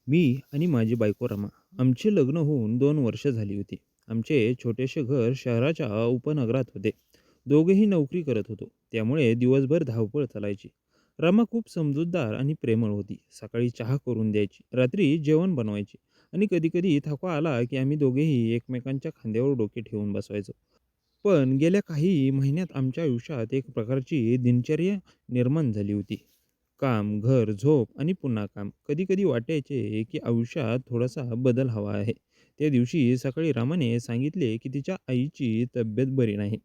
मी आणि माझी बायको रमा आमचे लग्न होऊन 2 वर्ष झाली होती. आमचे छोटेसे घर शहराच्या उपनगरात होते. दोघेही नोकरी करत होतो, त्यामुळे दिवसभर धावपळ चालायची. रमा खूप समजूतदार आणि प्रेमळ होती. सकाळी चहा करून द्यायची, रात्री जेवण बनवायची आणि कधीकधी थकवा आला की आम्ही दोघेही एकमेकांच्या खांद्यावर डोके ठेवून बसवायचो. पण गेल्या काही महिन्यात आमच्या आयुष्यात एक प्रकारची दिनचर्या निर्माण झाली होती. काम, घर, झोप आणि पुन्हा काम. कधी-कधी वाटायचे की आयुष्यात थोडासा बदल हवा आहे. त्या दिवशी सकाळी रामाने सांगितले की तिच्या आईची तब्येत बरी नाही.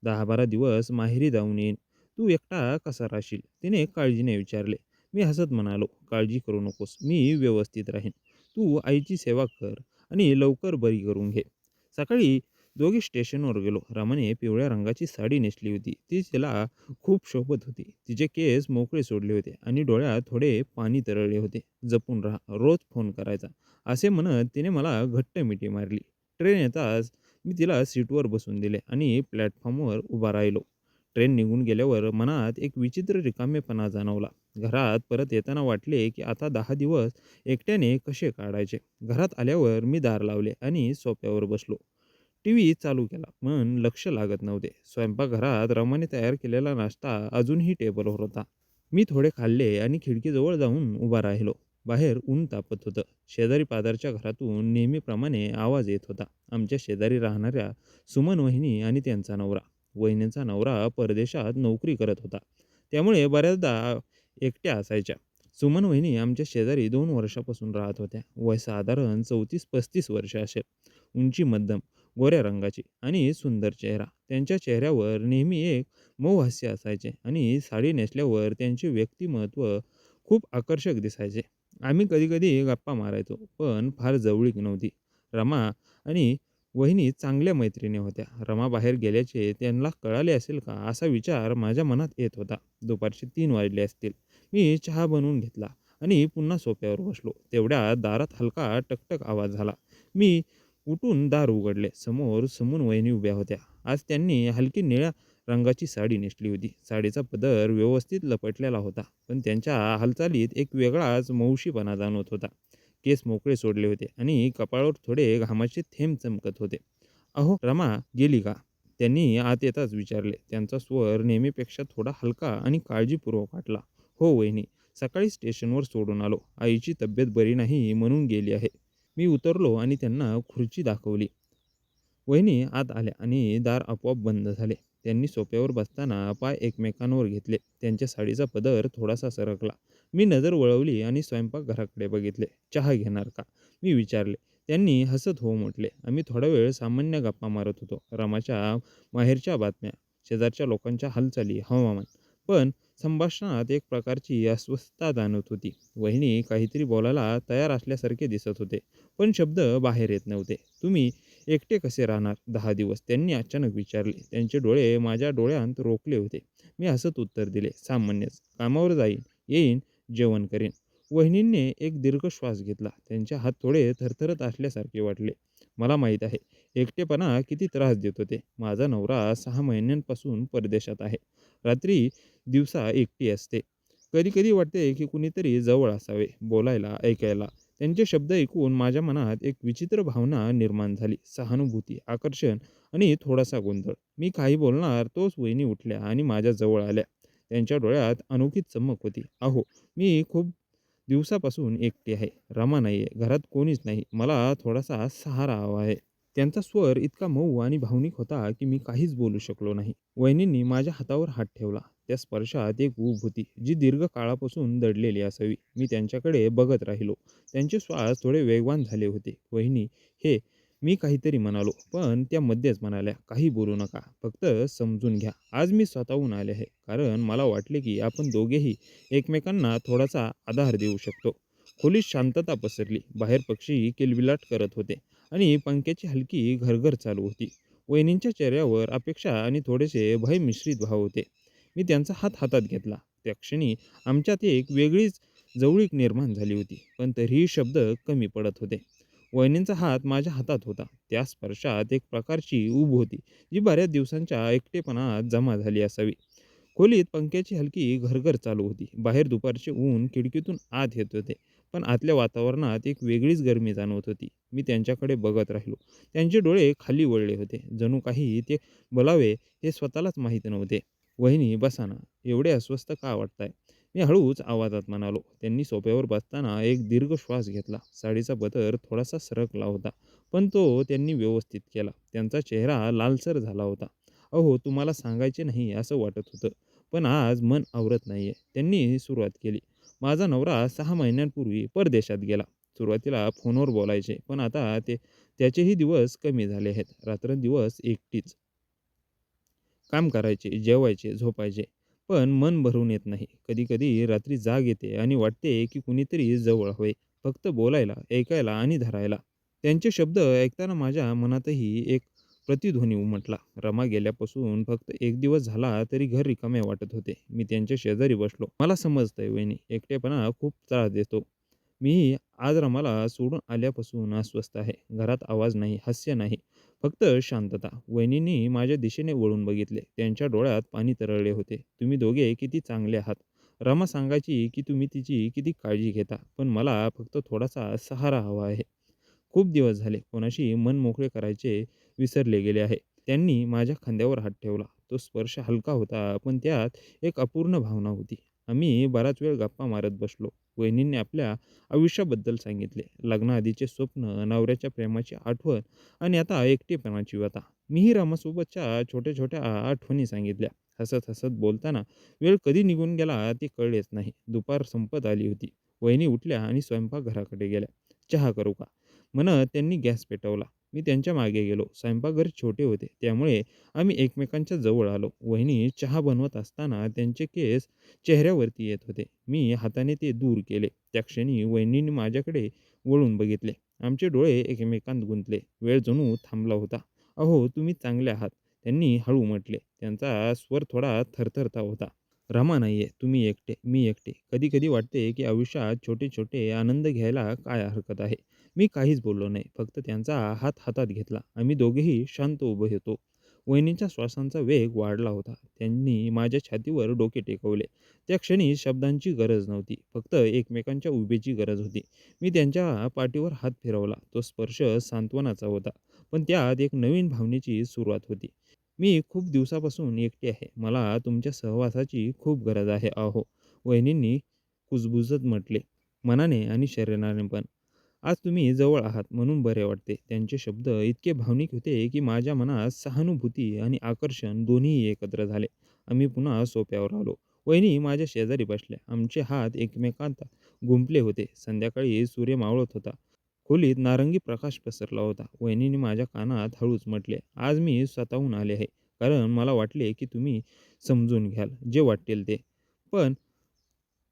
10-12 दिवस माहेरी जाऊन येईन. तू एकटा कसा राहशील? तिने काळजीने विचारले. मी हसत म्हणालो, काळजी करू नकोस. मी व्यवस्थित राहीन. तू आईची सेवा कर आणि लवकर बरी करून घे. सकाळी दोघे स्टेशनवर गेलो. रामाने पिवळ्या रंगाची साडी नेसली होती. ती तिला खूप शोभत होती. तिचे केस मोकळे सोडले होते आणि डोळ्यात थोडे पाणी तरळले होते. जपून राहा, रोज फोन करायचा, असे म्हणत तिने मला घट्ट मिठी मारली. ट्रेन येताच मी तिला सीटवर बसून दिले आणि प्लॅटफॉर्मवर उभा राहिलो. ट्रेन निघून गेल्यावर मनात एक विचित्र रिकामेपणा जाणवला. घरात परत येताना वाटले की आता 10 दिवस एकट्याने कसे काढायचे. घरात आल्यावर मी दार लावले आणि सोफ्यावर बसलो. टीव्ही चालू केला, पण लक्ष लागत नव्हते. स्वयंपाकघरात रमाने तयार केलेला नाश्ता अजूनही टेबलवर होता. मी थोडे खाल्ले आणि खिडकीजवळ जाऊन उभा राहिलो. बाहेर ऊन तापत होतं. शेजारी पाजारच्या घरातून नेहमीप्रमाणे आवाज येत होता. आमच्या शेजारी राहणाऱ्या सुमन वहिनी आणि त्यांचा नवरा. वहिनींचा नवरा परदेशात नोकरी करत होता, त्यामुळे बऱ्याचदा एकट्या असायच्या. सुमन वहिनी आमच्या शेजारी 2 वर्षापासून राहत होत्या. वय साधारण 34-35 वर्ष असेल. उंची मध्यम, गोऱ्या रंगाची आणि सुंदर चेहरा. त्यांच्या चेहऱ्यावर नेहमी एक मऊ हास्य असायचे आणि साडी नेसल्यावर त्यांचे व्यक्तिमत्व खूप आकर्षक दिसायचे. आम्ही कधी-कधी गप्पा मारायचो, पण फार जवळीक नव्हती. रमा आणि वहिनी चांगल्या मैत्रिणी होत्या. रमा बाहेर गेल्याचे त्यांना कळाले असेल का, असा विचार माझ्या मनात येत होता. दुपारचे 3 वाजले असतील. मी चहा बनवून घेतला आणि पुन्हा सोफ्यावर बसलो. तेवढ्यात दारात हलका टकटक आवाज झाला. मी उठून दार उघडले. समोर समून वहिनी उभ्या होत्या. आज त्यांनी हलकी निळ्या रंगाची साडी नेसली होती. साडीचा पदर व्यवस्थित लपटलेला होता, पण त्यांच्या हालचालीत एक वेगळाच मौशीपणा जाणवत होता. केस मोकळे सोडले होते आणि कपाळावर थोडे घामाचे थेंब चमकत होते. "अहो, रमा गेली का?" त्यांनी आत येताच विचारले. त्यांचा स्वर नेहमीपेक्षा थोडा हलका आणि काळजीपूर्वक वाटला. "हो वहिनी, सकाळी स्टेशनवर सोडून आलो. आईची तब्येत बरी नाही म्हणून गेली आहे." मी उतरलो आणि त्यांना खुर्ची दाखवली. वहिनी आत आल्या आणि दार आपोआप बंद झाले. त्यांनी सोफ्यावर बसताना पाय एकमेकांवर घेतले. त्यांच्या साडीचा पदर थोडासा सरकला. मी नजर वळवली आणि स्वयंपाकघराकडे बघितले. "चहा घेणार का?" मी विचारले. त्यांनी हसत हो म्हटले. आम्ही थोडा वेळ सामान्य गप्पा मारत होतो. रमाच्या माहेरच्या बातम्या, शेजारच्या लोकांच्या हालचाली, हवामान. पण संभाषणात एक प्रकारची अस्वस्थता जाणवत होती. वहिनी काहीतरी बोलायला तयार असल्यासारखे दिसत होते, पण शब्द बाहेर येत नव्हते. "तुम्ही एकटे कसे राहणार 10 दिवस?" त्यांनी अचानक विचारले. त्यांचे डोळे माझ्या डोळ्यांत रोखले होते. मी हसत उत्तर दिले, "सामान्यच. कामावर जाईन, येईन, जेवण करेन." वहिनींनी एक दीर्घ श्वास घेतला. त्यांचे हात थोडे थरथरत असल्यासारखे वाटले. मला माहीत आहे, एकटेपणा किती त्रास देत होते. माझा नवरा 6 महिन्यांपासून परदेशात आहे. रात्री दिवसा एकटी असते. कधी-कधी वाटते की कुणीतरी जवळ असावे, बोलायला, ऐकायला. त्यांचे शब्द ऐकून माझ्या मनात एक विचित्र भावना निर्माण झाली. सहानुभूती, आकर्षण आणि थोडासा गोंधळ. मी काही बोलणार तोच वहिनी उठल्या आणि माझ्या जवळ आल्या. त्यांच्या डोळ्यात अनोखी चमक होती. "अहो, मी खूप दिवसापासून एकटी आहे. रमा नाही आहे. घरात कोणीच नाही. मला थोडासा सहारा हवा आहे." त्यांचा स्वर इतका मऊ आणि भावनिक होता की मी काहीच बोलू शकलो नाही. वहिनींनी माझ्या हातावर हात ठेवला. त्या स्पर्शात एक ऊब होती, जी दीर्घ काळापासून दडलेली असावी. मी त्यांच्याकडे बघत राहिलो. त्यांचे श्वास थोडे वेगवान झाले होते. "वहिनी, हे." मी काहीतरी म्हणालो, पण त्या मध्येच म्हणाल्या, "काही बोलू नका. फक्त समजून घ्या. आज मी स्वतःहून आले आहे, कारण मला वाटले की आपण दोघेही एकमेकांना थोडासा आधार देऊ शकतो." खोलीत शांतता पसरली. बाहेर पक्षी किलबिलाट करत होते आणि पंख्याची हलकी घरघर चालू होती. वहिनींच्या चेहऱ्यावर अपेक्षा आणि थोडेसे भय मिश्रित भाव होते. मी त्यांचा हात हातात घेतला. त्या क्षणी आमच्यात एक वेगळीच जवळीक निर्माण झाली होती, पण तरीही शब्द कमी पडत होते. वहिनींचा हात माझ्या हातात होता. त्या स्पर्शात एक प्रकारची ऊब होती, जी बऱ्याच दिवसांच्या एकटेपणात जमा झाली असावी. खोलीत पंख्याची हलकी घरघर चालू होती. बाहेर दुपारचे ऊन खिडकीतून आत येत होते. पण आतल्या वातावरणात एक वेगळीच गरमी जाणवत होती. मी त्यांच्याकडे बघत राहिलो. त्यांचे डोळे खाली वळले होते. जणू काही ते बोलावे हे स्वतःलाच माहीत नव्हते. "वहिनी बसा ना. एवढे अस्वस्थ का वाटताय?" मी हळूच आवाजात म्हणालो. त्यांनी सोफ्यावर बसताना एक दीर्घ श्वास घेतला. साडीचा बदर थोडासा सरकला होता, पण तो त्यांनी व्यवस्थित केला. त्यांचा चेहरा लालसर झाला होता. "अहो, तुम्हाला सांगायचे नाही असं वाटत होतं, पण आज मन आवरत नाहीये." त्यांनी सुरुवात केली. "माझा नवरा 6 महिन्यांपूर्वी परदेशात गेला. सुरुवातीला फोनवर बोलायचे, पण आता त्याचेही दिवस कमी झाले आहेत. रात्रंदिवस एकटीच काम करायचे, जेवायचे, झोपायचे. पण मन भरून येत नाही. कधी-कधी रात्री जाग येते आणि वाटते की कुणीतरी जवळ हवे, फक्त बोलायला, ऐकायला आणि धरायला." त्यांचे शब्द ऐकताना माझ्या मनातही एक प्रतिध्वनी उमटला. रमा गेल्यापासून फक्त एक दिवस झाला तरी घर रिकामे वाटत होते. मी त्यांच्या शेजारी बसलो. "मला समजतंय वहिनी, एकटेपणा खूप त्रास देतो. मीही आज रमाला सोडून आल्यापासून अस्वस्थ आहे. घरात आवाज नाही, हास्य नाही, फक्त शांतता." वहिनींनी माझ्या दिशेने वळून बघितले. त्यांच्या डोळ्यात पाणी तरळले होते. "तुम्ही दोघे किती चांगले आहात." रमा सांगायची की तुम्ही तिची किती काळजी घेता, पण मला फक्त थोडासा सहारा हवा आहे. खूप दिवस झाले कोणाशी मन मोकळे करायचे विसरले गेले आहे. त्यांनी माझ्या खांद्यावर हात ठेवला. तो स्पर्श हलका होता, पण त्यात एक अपूर्ण भावना होती. आम्ही बराच वेळ गप्पा मारत बसलो. वहिनींनी आपल्या आयुष्याबद्दल सांगितले. लग्नाआधीचे स्वप्न, नवऱ्याच्या प्रेमाची आठवण आणि आता एकटेपणाची व्यथा. मीही रामासोबतच्या छोट्या-छोट्या आठवणी सांगितल्या. हसत-हसत बोलताना वेळ कधी निघून गेला ते कळलेच नाही. दुपार संपत आली होती. वहिनी उठल्या आणि स्वयंपाकघराकडे गेल्या. "चहा करू का?" म्हणत त्यांनी गॅस पेटवला. मी त्यांच्या मागे गेलो. स्वयंपाकघर छोटे होते, त्यामुळे आम्ही एकमेकांच्या जवळ आलो. वहिनी चहा बनवत असताना त्यांचे केस चेहऱ्यावरती येत होते. मी हाताने ते दूर केले. त्या क्षणी वहिनींनी माझ्याकडे वळून बघितले. आमचे डोळे एकमेकांत गुंतले. वेळ जणू थांबला होता. "अहो, तुम्ही चांगले आहात," त्यांनी हळू म्हटले. त्यांचा स्वर थोडा थरथरता होता. "रमा नाहीये, तुम्ही एकटे, मी एकटे. कधी-कधी वाटते की आयुष्यात छोटे-छोटे आनंद घ्यायला काय हरकत आहे." मी काहीच बोललो नाही. फक्त त्यांचा हात हातात घेतला. आम्ही दोघेही शांत उभे होतो. वहिनींच्या श्वासांचा वेग वाढला होता. त्यांनी माझ्या छातीवर डोके टेकवले. त्या क्षणी शब्दांची गरज नव्हती. फक्त एकमेकांच्या उभेची गरज होती. मी त्यांच्या पाठीवर हात फिरवला. तो स्पर्श सांत्वनाचा होता. पण त्यात एक नवीन भावनेची सुरुवात होती. "मी खूप दिवसापासून एकटी आहे. मला तुमच्या सहवासाची खूप गरज आहे अहो." वहिनींनी कुजबुजत म्हटले. "मनाने आणि शरीराने पण. आज तुम्ही जवळ आहात म्हणून बरे वाटते." त्यांचे शब्द इतके भावनिक होते की माझ्या मनात सहानुभूती आणि आकर्षण दोन्हीही एकत्र झाले. आम्ही पुन्हा सोफ्यावर आलो. वहिनी माझ्या शेजारी बसल्या. आमचे हात एकमेकांत गुंफले होते. संध्याकाळी सूर्य मावळत होता. खोलीत नारंगी प्रकाश पसरला होता. वहिनीने माझ्या कानात हळूच म्हटले, "आज मी स्वतःहून आले आहे, कारण मला वाटले की तुम्ही समजून घ्याल जे वाटेल ते. पण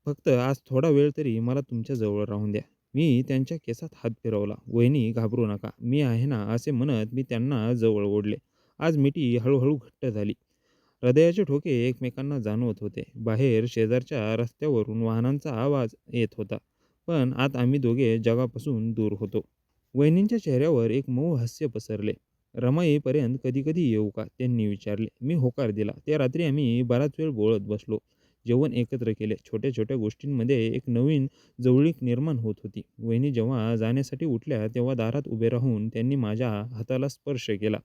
फक्त आज थोडा वेळ तरी मला तुमच्या जवळ राहून द्या." मी त्यांच्या केसात हात फिरवला. "वहिनी घाबरू नका, मी आहे ना," असे म्हणत मी त्यांना जवळ ओढले. आज मिठी हळूहळू घट्ट झाली. हृदयाचे ठोके एकमेकांना जाणवत होते. बाहेर शेजारच्या रस्त्यावरून वाहनांचा आवाज येत होता. पण आत आम्ही दोघे जगापासून दूर होतो. वहिनींच्या चेहऱ्यावर एक मऊ हास्य पसरले. "रमा येईपर्यंत कधी-कधी येऊ का?" त्यांनी विचारले. मी होकार दिला. त्या रात्री आम्ही बराच वेळ बोलत बसलो. जेवण एकत्र केले. छोट्या-छोट्या गोष्टींमध्ये एक नवीन जवळीक निर्माण होत होती. वहिनी जेव्हा जाण्यासाठी उठल्या, तेव्हा दारात उभे राहून त्यांनी माझ्या हाताला स्पर्श केला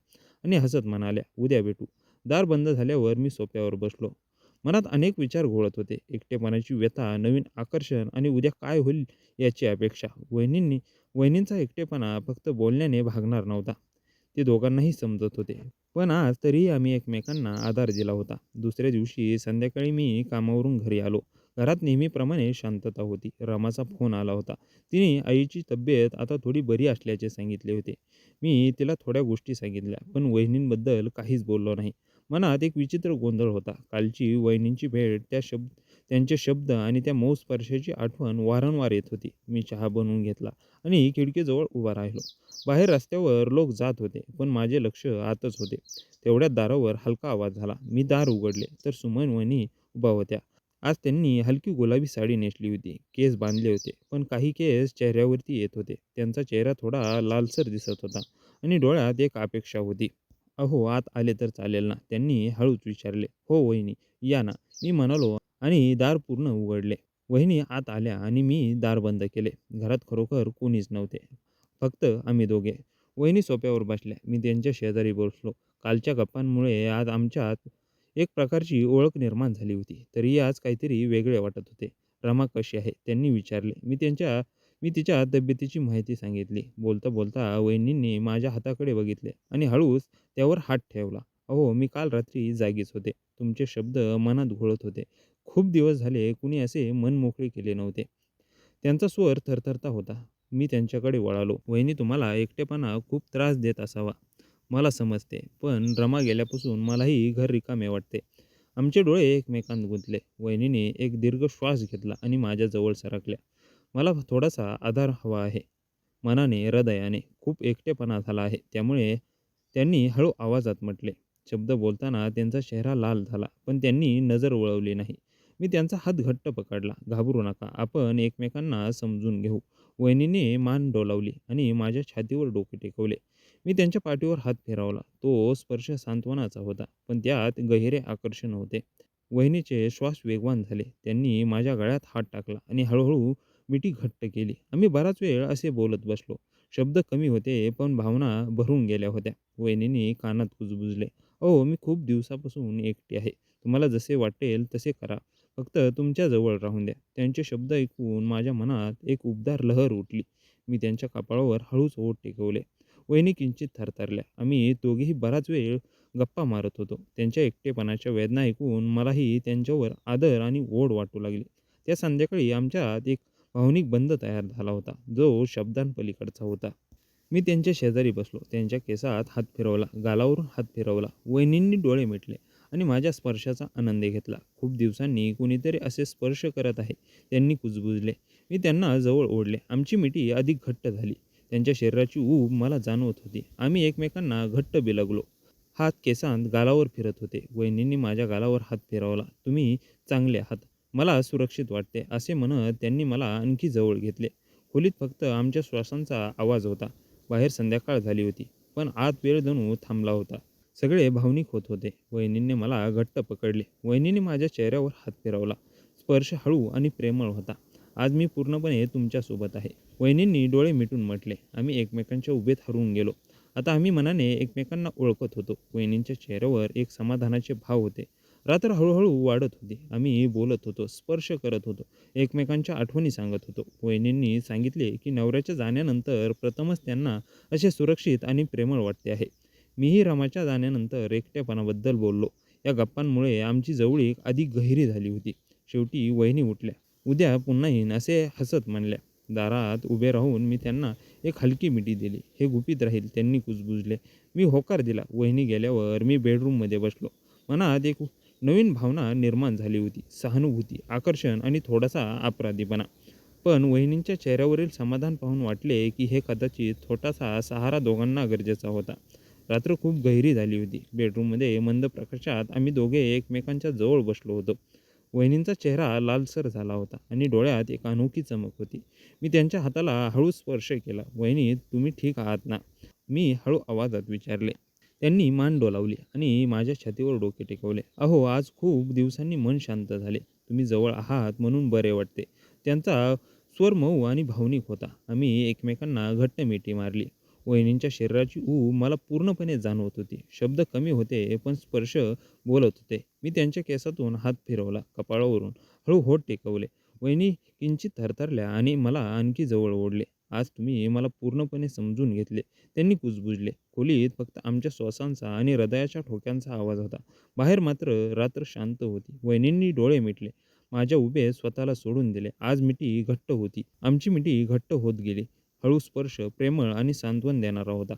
आणि हसत म्हणाल्या, "उद्या भेटू." दार बंद झाल्यावर मी सोफ्यावर बसलो. मनात अनेक विचार घोळत होते. एकटेपणाची व्यथा, नवीन आकर्षण आणि उद्या काय होईल याची अपेक्षा. वहिनींचा एकटेपणा फक्त बोलण्याने भागणार नव्हता. ते दोघांनाही समजत होते. पण आज तरीही आम्ही एकमेकांना आधार दिला होता. दुसऱ्या दिवशी संध्याकाळी मी कामावरून घरी आलो. घरात नेहमीप्रमाणे शांतता होती. रमाचा फोन आला होता. तिने आईची तब्येत आता थोडी बरी असल्याचे सांगितले होते. मी तिला थोड्या गोष्टी सांगितल्या, पण वहिनींबद्दल काहीच बोललो नाही. मनात एक विचित्र गोंधळ होता. कालची वहिनींची भेट, त्यांचे शब्द आणि त्या मऊ स्पर्शाची आठवण वारंवार येत होती. मी चहा बनवून घेतला आणि खिडकीजवळ उभा राहिलो. बाहेर रस्त्यावर लोक जात होते, पण माझे लक्ष आतच होते. तेवढ्यात दारावर हलका आवाज झाला. मी दार उघडले तर सुमन वहिनी उभा होत्या. आज त्यांनी हलकी गुलाबी साडी नेसली होती. केस बांधले होते, पण काही केस चेहऱ्यावरती येत होते. त्यांचा चेहरा थोडा लालसर दिसत होता आणि डोळ्यात एक अपेक्षा होती. "अहो, आत आले तर चालेल ना?" त्यांनी हळूच विचारले. "हो वहिनी, या ना," मी म्हणालो आणि दार पूर्ण उघडले. वहिनी आत आल्या आणि मी दार बंद केले. घरात खरोखर कोणीच नव्हते. फक्त आम्ही दोघे. वहिनी सोफ्यावर बसल्या. मी त्यांच्या शेजारी बसलो. कालच्या गप्पांमुळे आज आमच्यात एक प्रकारची ओळख निर्माण झाली होती. तरीही आज काहीतरी वेगळे वाटत होते. "रमा कशी आहे?" त्यांनी विचारले. मी तिच्या तब्येतीची माहिती सांगितली. बोलता बोलता वहिनींनी माझ्या हाताकडे बघितले आणि हळूच त्यावर हात ठेवला. "अहो, मी काल रात्री जागीच होते. तुमचे शब्द मनात घोळत होते. खूप दिवस झाले कुणी असे मन मोकळे केले नव्हते." त्यांचा स्वर थरथरता होता. मी त्यांच्याकडे वळालो. "वहिनी, तुम्हाला एकटेपणा खूप त्रास देत असावा. मला समजते. पण रमा गेल्यापासून मलाही घर रिकामे वाटते." आमचे डोळे एकमेकांत गुंतले. वहिनीने एक दीर्घ श्वास घेतला आणि माझ्याजवळ सरकल्या. "मला थोडासा आधार हवा आहे. मनाने, हृदयाने. खूप एकटेपणा झाला आहे." त्यामुळे त्यांनी हळू आवाजात म्हटले. शब्द बोलताना त्यांचा चेहरा लाल झाला, पण त्यांनी नजर वळवली नाही. मी त्यांचा हात घट्ट पकडला. "घाबरू नका. आपण एकमेकांना समजून घेऊ." वहिनीने मान डोलावली आणि माझ्या छातीवर डोके टेकवले. मी त्यांच्या पाठीवर हात फिरवला. तो स्पर्श सांत्वनाचा होता, पण त्यात गहिरे आकर्षण होते. वहिनीचे श्वास वेगवान झाले. त्यांनी माझ्या गळ्यात हात टाकला आणि हळूहळू मिठी घट्ट केली. आम्ही बराच वेळ असे बोलत बसलो. शब्द कमी होते, पण भावना भरून गेल्या होत्या. वहिनींनी कानात कुजबुजले. "अहो, मी खूप दिवसापासून एकटी आहे. तुम्हाला जसे वाटेल तसे करा. फक्त तुमच्या जवळ राहून द्या." त्यांचे शब्द ऐकून माझ्या मनात एक उबदार लहर उठली. मी त्यांच्या कपाळावर हळूच ओठ टेकवले. वहिनी किंचित थरथरल्या. आम्ही दोघेही बराच वेळ गप्पा मारत होतो. त्यांच्या एकटेपणाच्या वेदना ऐकून मलाही त्यांच्यावर आदर आणि ओढ वाटू लागली. त्या संध्याकाळी आमच्यात एक भावनिक बंध तयार झाला होता, जो शब्दांपलीकडचा होता. मी त्यांच्या शेजारी बसलो. त्यांच्या केसात हात फिरवला, गालावरून हात फिरवला. वहिनींनी डोळे मिटले आणि माझ्या स्पर्शाचा आनंद घेतला. खूप दिवसांनी कुणीतरी असे स्पर्श करत आहे, त्यांनी कुजबुजले. मी त्यांना जवळ ओढले. आमची मिठी अधिक घट्ट झाली. त्यांच्या शरीराची ऊब मला जाणवत होती. आम्ही एकमेकांना घट्ट बिलगलो. हात केसांत गालावर फिरत होते. वहिनींनी माझ्या गालावर हात फिरवला. "तुम्ही चांगले आहात. मला सुरक्षित वाटते." असे म्हणत त्यांनी मला आणखी जवळ घेतले. खोलीत फक्त आमच्या श्वासांचा आवाज होता. बाहेर संध्याकाळ झाली होती, पण आत वेळ जणू थांबला होता. सगळे भावनिक होत होते. वहिनींनी मला घट्ट पकडले. वहिनींनी माझ्या चेहऱ्यावर हात फिरवला. स्पर्श हळू आणि प्रेमळ होता. "आज मी पूर्णपणे तुमच्यासोबत आहे." वहिनींनी डोळे मिटून म्हटले. आम्ही एकमेकांच्या उभेत हरवून गेलो. आता आम्ही मनाने एकमेकांना ओळखत होतो. वहिनींच्या चेहऱ्यावर एक समाधानाचे भाव होते. रात्र हळूहळू वाढत होती. आम्ही बोलत होतो, स्पर्श करत होतो, एकमेकांच्या आठवणी सांगत होतो. वहिनींनी सांगितले की नवऱ्याच्या जाण्यानंतर प्रथमच त्यांना असे सुरक्षित आणि प्रेमळ वाटते आहे. मीही रमाच्या जाण्यानंतर एकटेपणाबद्दल बोललो. या गप्पांमुळे आमची जवळीक अधिक गहिरी झाली होती. शेवटी वहिनी उठल्या. "उद्या पुन्हा येईन," असे हसत म्हणल्या. दारात उभे राहून मी त्यांना एक हलकी मिठी दिली. "हे गुपित राहील," त्यांनी कुजबुजले. मी होकार दिला. वहिनी गेल्यावर मी बेडरूममध्ये बसलो. मनात एक नवीन भावना निर्माण झाली होती. सहानुभूती, आकर्षण आणि थोडासा अपराधीपणा. पण वहिनींच्या चेहऱ्यावरील समाधान पाहून वाटले की हे कदाचित छोटासा सहारा दोघांना गरजेचा होता. रात्र खूप गहिरी झाली होती. बेडरूममध्ये मंद प्रकाशात आम्ही दोघे एकमेकांच्या जवळ बसलो होतो. वहिनींचा चेहरा लालसर झाला होता आणि डोळ्यात एक अनोखी चमक होती. मी त्यांच्या हाताला हळू स्पर्श केला. "वहिनी, तुम्ही ठीक आहात ना?" मी हळू आवाजात विचारले. त्यांनी मान डोलावली आणि माझ्या छातीवर डोके टेकवले. "अहो, आज खूप दिवसांनी मन शांत झाले. तुम्ही जवळ आहात म्हणून बरे वाटते." त्यांचा स्वर मऊ आणि भावनिक होता. आम्ही एकमेकांना घट्ट मिठी मारली. वहिनींच्या शरीराची ऊब मला पूर्णपणे जाणवत होती. शब्द कमी होते, पण स्पर्श बोलत होते. मी त्यांच्या केसातून हात फिरवला, कपाळावरून हळू होठ टेकवले. वहिनी किंचित थरथरल्या आणि मला आणखी जवळ ओढले. "आज तुम्ही मला पूर्णपणे समजून घेतले," त्यांनी कुजबुजले. खोलीत फक्त आमच्या श्वासांचा आणि हृदयाच्या ठोक्यांचा आवाज होता. बाहेर मात्र रात्र शांत होती. वहिनींनी डोळे मिटले. माझ्या उभे स्वतःला सोडून दिले. आज मिठी घट्ट होती. आमची मिठी घट्ट होत गेली. हळू स्पर्श, प्रेमळ आणि सांत्वन देणारा होता.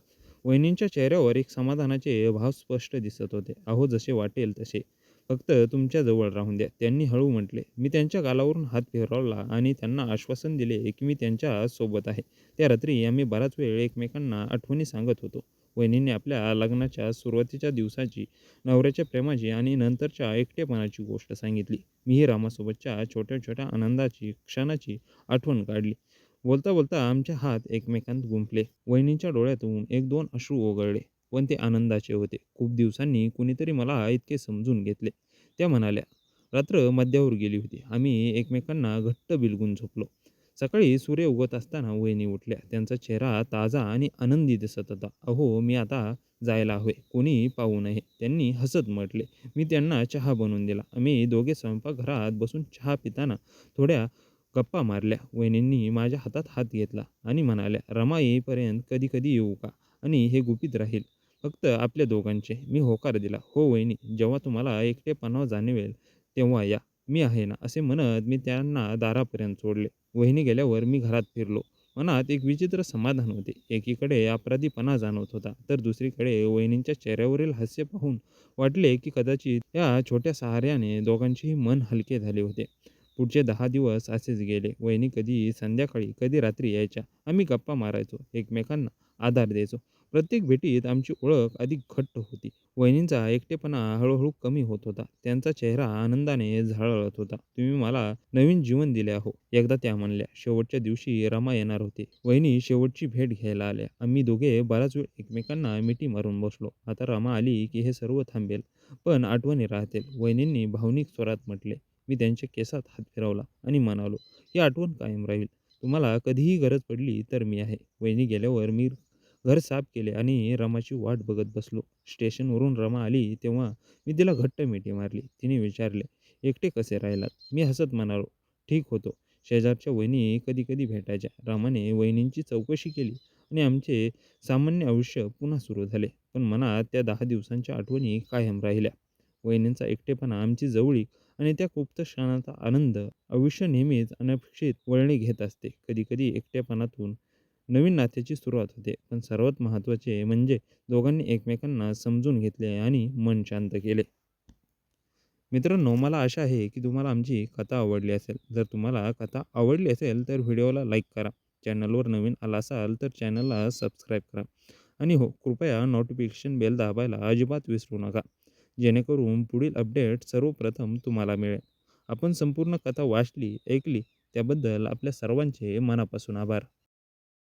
वहिनींच्या चेहऱ्यावर एक समाधानाचे भाव स्पष्ट दिसत होते. "अहो, जसे वाटेल तसे. फक्त तुमच्या जवळ राहून द्या," त्यांनी हळू म्हटले. मी त्यांच्या गालावरून हात फिरवला आणि त्यांना आश्वासन दिले की मी त्यांच्या सोबत आहे. त्या रात्री आम्ही बराच वेळ एकमेकांना आठवणी सांगत होतो. वहिनींनी आपल्या लग्नाच्या सुरुवातीच्या दिवसाची, नवऱ्याच्या प्रेमाची आणि नंतरच्या एकटेपणाची गोष्ट सांगितली. मीही रामासोबतच्या छोट्या छोट्या आनंदाची क्षणाची आठवण काढली. बोलता बोलता आमचे हात एकमेकांत गुंफले. वहिनींच्या डोळ्यातून एक दोन अश्रू ओघळले, पण ते आनंदाचे होते. खूप दिवसांनी कुणीतरी मला इतके समजून घेतले. त्या म्हणाल्या, रात्र मध्यावर गेली होती. आम्ही एकमेकांना घट्ट बिलगून झोपलो. सकाळी सूर्य उगवत असताना वहिनी उठल्या. त्यांचा चेहरा ताजा आणि आनंदी दिसत होता. "अहो, मी आता जायला हवे. कोणी पाहू नये." त्यांनी हसत म्हटले. मी त्यांना चहा बनवून दिला. आम्ही दोघे स्वयंपाकघरात बसून चहा पिताना थोड्या गप्पा मारल्या. वहिनींनी माझ्या हातात हात घेतला आणि म्हणाल्या, "रमा येईपर्यंत कधी-कधी येऊ का? आणि हे गुपित राहील फक्त आपल्या दोघांचे." मी होकार दिला. "हो वहिनी, जेव्हा तुम्हाला एकटेपणा जाणवेल तेव्हा या. मी आहे ना." असे म्हणत मी त्यांना दारापर्यंत सोडले. वहिनी गेल्यावर मी घरात फिरलो. मनात एक विचित्र समाधान होते. एकीकडे अपराधीपणा जाणवत होता, तर दुसरीकडे वहिनींच्या चेहऱ्यावरील हास्य पाहून वाटले की कदाचित या छोट्या सहाऱ्याने दोघांचेही मन हलके झाले होते. पुढचे 10 दिवस असेच गेले. वहिनी कधी संध्याकाळी, कधी रात्री यायच्या. आम्ही गप्पा मारायचो, एकमेकांना आधार द्यायचो. प्रत्येक भेटीत आमची ओळख अधिक घट्ट होती. वहिनींचा एकटेपणा हळूहळू कमी होत होता. त्यांचा चेहरा आनंदाने झळहळत होता. "तुम्ही मला नवीन जीवन दिले अहो," एकदा त्या म्हणल्या. शेवटच्या दिवशी रमा येणार होते. वहिनी शेवटची भेट घ्यायला आल्या. आम्ही दोघे बराच वेळ एकमेकांना मिठी मारून बसलो. आता रमा आली की हे सर्व थांबेल, पण आठवणी राहतील. वहिनींनी भावनिक स्वरात म्हटले. मी त्यांच्या केसात हात फिरवला आणि म्हणालो, "ही आठवण कायम राहील. तुम्हाला कधीही गरज पडली तर मी आहे." वहिनी गेल्यावर मी घर साफ केले आणि रमाची वाट बघत बसलो. स्टेशनवरून रमा आली तेव्हा मी तिला घट्ट मिठी मारली. तिने विचारले, "एकटे कसे राहिलात?" मी हसत म्हणालो, "ठीक होतो." शेजारच्या वहिनी कधी-कधी भेटायच्या. रमाने वहिनींची चौकशी केली आणि आमचे सामान्य आयुष्य पुन्हा सुरू झाले. पण मनात त्या 10 दिवसांच्या आठवणी कायम राहिल्या. वहिनींचा एकटेपणा, आमची जवळीक आणि त्या गुप्त क्षणाचा आनंद. आयुष्य नेहमीच अनपेक्षित वळणे घेत असते. कधी-कधी एकटेपणातून नवीन नात्याची सुरुवात होते. पण सर्वात महत्त्वाचे म्हणजे दोघांनी एकमेकांना समजून घेतले आणि मन शांत केले. मित्रांनो, मला आशा आहे की तुम्हाला आमची कथा आवडली असेल. जर तुम्हाला कथा आवडली असेल तर व्हिडिओला लाईक करा. चॅनलवर नवीन आला असाल तर चॅनलला सबस्क्राईब करा. आणि हो, कृपया नोटिफिकेशन बेल दाबायला अजिबात विसरू नका. जेणेकरून पुढील अपडेट सर्वप्रथम तुम्हाला मिळेल. आपण संपूर्ण कथा वाचली, ऐकली त्याबद्दल आपल्या सर्वांचे मनापासून आभार.